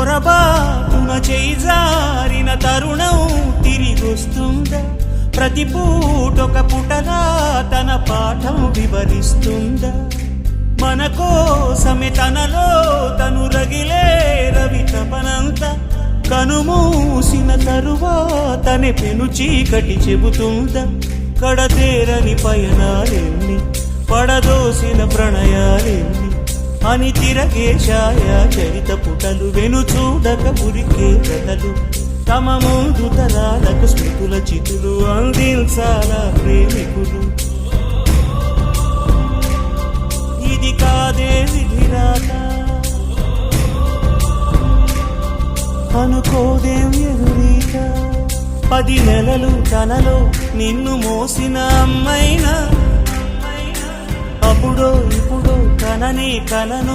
పొరబాటున చేజారిన తరుణం తిరిగొస్తుందా? ప్రతి పూటొక పుటలా తన పాఠం వివరిస్తుందా? మన కోసమే తనలో తను రగిలే రవి తపనంతా కనుమూసిన తరువాతనే పెను చీకటి చెబుతుందా? కడతేరని పయనాలెన్ని, పడదోసిన ప్రణయాలెన్ని అని తిరగే ఛాయా చరిత పుటలు, వెను చూడక ఉరికే కథలు, తమ ముందు తరాలకు స్మృతుల చితులు అందించాలా ప్రేమికులు. ఇది కాదే విధిరాత, అనుకోదేం ఎదురీత. 10 నెలలు తనలో నిన్ను మోసిన అమ్మైనా, అప్పుడో ఇప్పుడో కనని కలను